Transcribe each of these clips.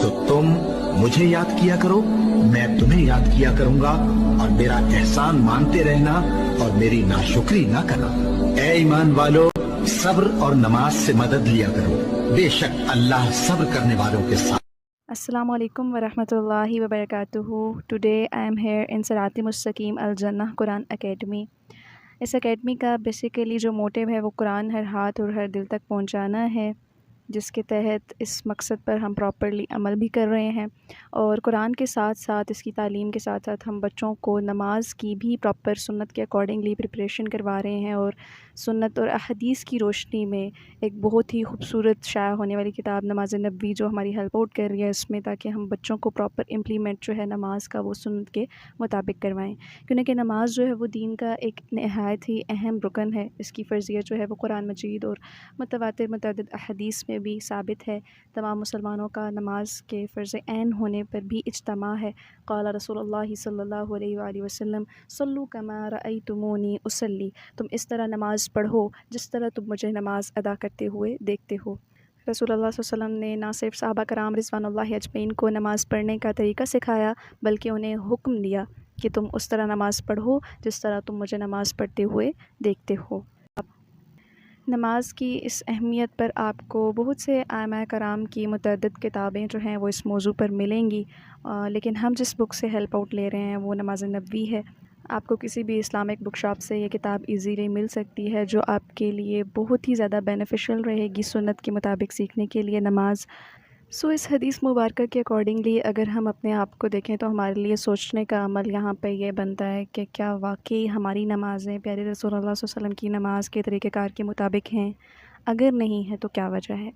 तो तुम मुझे याद किया करो, मैं तुम्हें याद किया करूंगा, और मेरा एहसान मानते रहना और मेरी नाशुक्री ना करना। ए ईमान वालो, सब्र और नमाज से मदद लिया करो, बेशक अल्लाह सब्र करने वालों के साथ। Assalamu alaikum wa rahmatullahi wa barakatuhu. Today I am here in Sirati Mustaqim Al Jannah Quran Academy. इस एकेडमी का बेसिकली जो मोटिव है वो कुरान हर हाथ और हर दिल तक पहुंचाना है, जिसके तहत इस मकसद पर हम प्रॉपरली अमल भी कर रहे हैं। और कुरान के साथ साथ इसकी तालीम के साथ साथ हम बच्चों को नमाज की भी प्रॉपर सुन्नत के अकॉर्डिंगली प्रिपरेशन करवा रहे हैं। और सुन्नत और अहदीस की रोशनी में एक बहुत ही खूबसूरत शाया होने वाली किताब नमाज नबवी जो हमारी हेल्प आउट कर रही है इसमें, ताकि हम बच्चों को प्रॉपर इम्प्लीमेंट जो है नमाज का वो सुन्नत के मुताबिक करवाएं। क्योंकि नमाज जो है वो दीन का एक नहायत ही अहम रुकन है। इसकी फ़र्ज़ियत जो है वो कुरान मजीद और मुतअद्दिद अहदीस में भी साबित है। तमाम मुसलमानों का नमाज के फ़र्ज़ ऐन होने पर भी इज्तिमा है। क़ाला रसूलुल्लाह सल्लल्लाहु अलैहि वसल्लम सल्लू कमा रअयतुमूनी उसल्ली, तुम इस तरह नमाज़ पढ़ो जिस तरह तुम मुझे नमाज अदा करते हुए देखते हो। रसूलुल्लाह सल्लल्लाहु अलैहि वसल्लम ने ना सिर्फ सहाबा कराम रिज़वानुल्लाहि अजमईन को नमाज़ पढ़ने का तरीका सिखाया, बल्कि उन्हें हुक्म दिया कि तुम उस तरह नमाज़ पढ़ो जिस तरह तुम मुझे नमाज़ पढ़ते हुए देखते हो। नमाज की इस अहमियत पर आपको बहुत से आइमा कराम की मुतअद्दिद किताबें जो हैं वो इस मौजू पर मिलेंगी, लेकिन हम जिस बुक से हेल्प आउट ले रहे हैं वो नमाज नबवी है। आपको किसी भी इस्लामिक बुक शॉप से ये किताब इजीली मिल सकती है, जो आपके लिए बहुत ही ज़्यादा बेनिफिशियल रहेगी सुन्नत के मुताबिक सीखने के लिए नमाज। इस हदीस मुबारक के अकॉर्डिंगली अगर हम अपने आप को देखें तो हमारे लिए सोचने का अमल यहाँ पे ये बनता है कि क्या वाकई हमारी नमाज़ें प्यारे रसूलुल्लाह सल्लल्लाहु अलैहि वसल्लम की नमाज के तरीक़ेकार के मुताबिक हैं। अगर नहीं है तो क्या वजह है?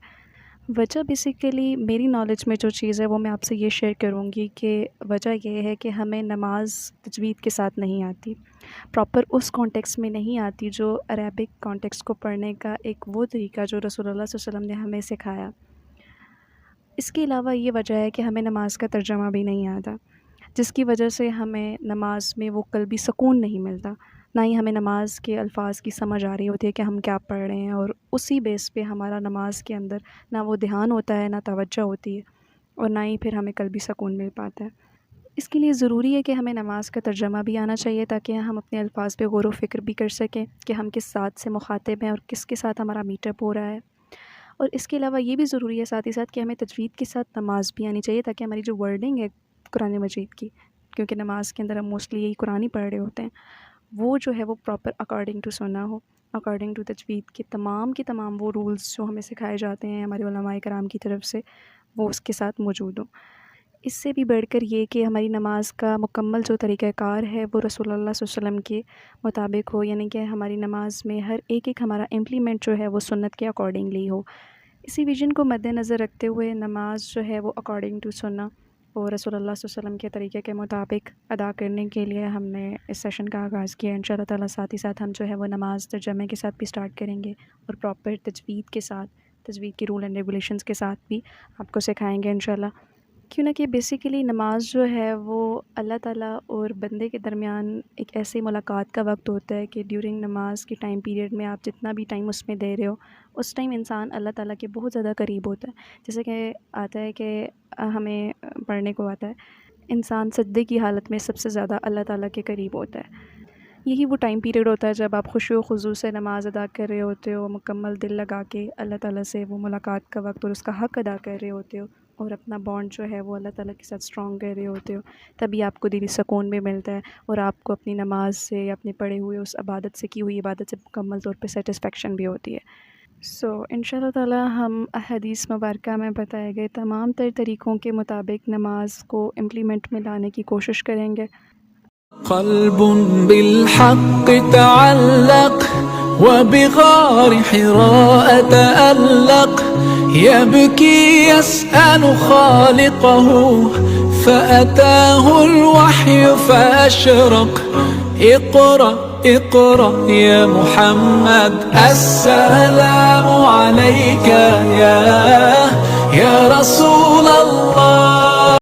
वजह बेसिकली मेरी नॉलेज में जो चीज़ है वो मैं आपसे ये शेयर करूँगी कि वजह ये है कि हमें नमाज तजवीद के साथ नहीं आती, प्रॉपर उस कॉन्टेक्स्ट में नहीं आती जो अरबिक कॉन्टेक्स्ट को पढ़ने का एक वो तरीका जो रसूलुल्लाह सल्लल्लाहु अलैहि वसल्लम ने हमें सिखाया। इसके अलावा ये वजह है कि हमें नमाज का तर्जमा भी नहीं आता, जिसकी वजह से हमें नमाज में वो क़ल्बी सुकून नहीं मिलता, ना ही हमें नमाज के अल्फाज की समझ आ रही होती है कि हम क्या पढ़ रहे हैं। और उसी बेस पे हमारा नमाज के अंदर ना वो ध्यान होता है, ना तवज्जो होती है, और ना ही फिर हमें क़ल्बी सुकून मिल पाता है। इसके लिए ज़रूरी है कि हमें नमाज का तर्जमा भी आना चाहिए, ताकि हम अपने अल्फाज पे गौर व फ़िक्र भी कर सकें कि हम किस साथ से मुखातिब हैं और किसके साथ हमारा मीटअप हो रहा है। और इसके अलावा ये भी ज़रूरी है साथ ही साथ कि हमें तजवीद के साथ नमाज भी आनी चाहिए, ताकि हमारी जो वर्डिंग है कुरान मजीद की, क्योंकि नमाज के अंदर हम मोस्टली यही कुरान ही पढ़ रहे होते हैं, वो जो है वो प्रॉपर अकॉर्डिंग टू सुन्ना हो, अकॉर्डिंग टू तजवीद के तमाम वो रूल्स जो हमें सिखाए जाते हैं हमारे उलमाए कराम की तरफ से, वो उसके साथ मौजूद हो। इससे भी बढ़कर ये कि हमारी नमाज का मुकम्मल जो तरीक़ाकार है वो रसूलुल्लाह सल्लल्लाहु अलैहि वसल्लम के मुताबिक हो, यानी कि हमारी नमाज में हर एक हमारा इम्प्लीमेंट जो है वो सुन्नत के अकॉर्डिंगली हो। इसी विजन को मद्देनज़र रखते हुए नमाज जो है वो अकॉर्डिंग टू सुन्ना और रसूलुल्लाह सल्लल्लाहु अलैहि वसल्लम के तरीक़े के मुताबिक अदा करने के लिए हमने इस सेशन का आगाज़ किया। इंशाअल्लाह ताला साथ ही साथ हम जो है वो नमाज तर्जमे के साथ भी स्टार्ट करेंगे और प्रॉपर तजवीद के साथ, तजवीद के रूल एंड रेगुलेशंस के साथ भी आपको सिखाएँगे इंशाअल्लाह। क्यों ना कि बेसिकली नमाज जो है वो अल्लाह ताला और बंदे के दरमियान एक ऐसी मुलाकात का वक्त होता है कि ड्यूरिंग नमाज के टाइम पीरियड में आप जितना भी टाइम उसमें दे रहे हो, उस टाइम इंसान अल्लाह ताला के बहुत ज़्यादा करीब होता है। जैसे कि आता है कि हमें पढ़ने को आता है, इंसान सजदे की हालत में सबसे ज़्यादा अल्लाह ताला के करीब होता है। यही वो टाइम पीरियड होता है जब आप खुशी व खुजू से नमाज़ अदा कर रहे होते हो, मुकम्मल दिल लगा के अल्लाह ताला से वो मुलाकात का वक्त और उसका हक़ अदा कर रहे होते हो, और अपना बॉन्ड जो है वो अल्लाह ताला के साथ स्ट्रॉन्ग कर रहे होते हो। तभी आपको दिली सुकून भी मिलता है और आपको अपनी नमाज से या अपने पढ़े हुए उस इबादत से, की हुई इबादत से मुकम्मल तौर पे सेटिस्फेक्शन भी होती है। इंशाअल्लाह ताला हम हदीस मुबारक में बताए गए तमाम तरीक़ों के मुताबिक नमाज को इम्प्लीमेंट में लाने की कोशिश करेंगे। क़ल्बुन बिल-हक़्क़ तअल्लक़ वबिग़ारि हिरा तअल्लक़ यबकी यसअलु ख़ालिक़हु फ़अताहुल वह्यु फ़अशरक़ इक़रा इक़रा या मुहम्मद अस्सलामु अलैका या रसूल अल्लाह।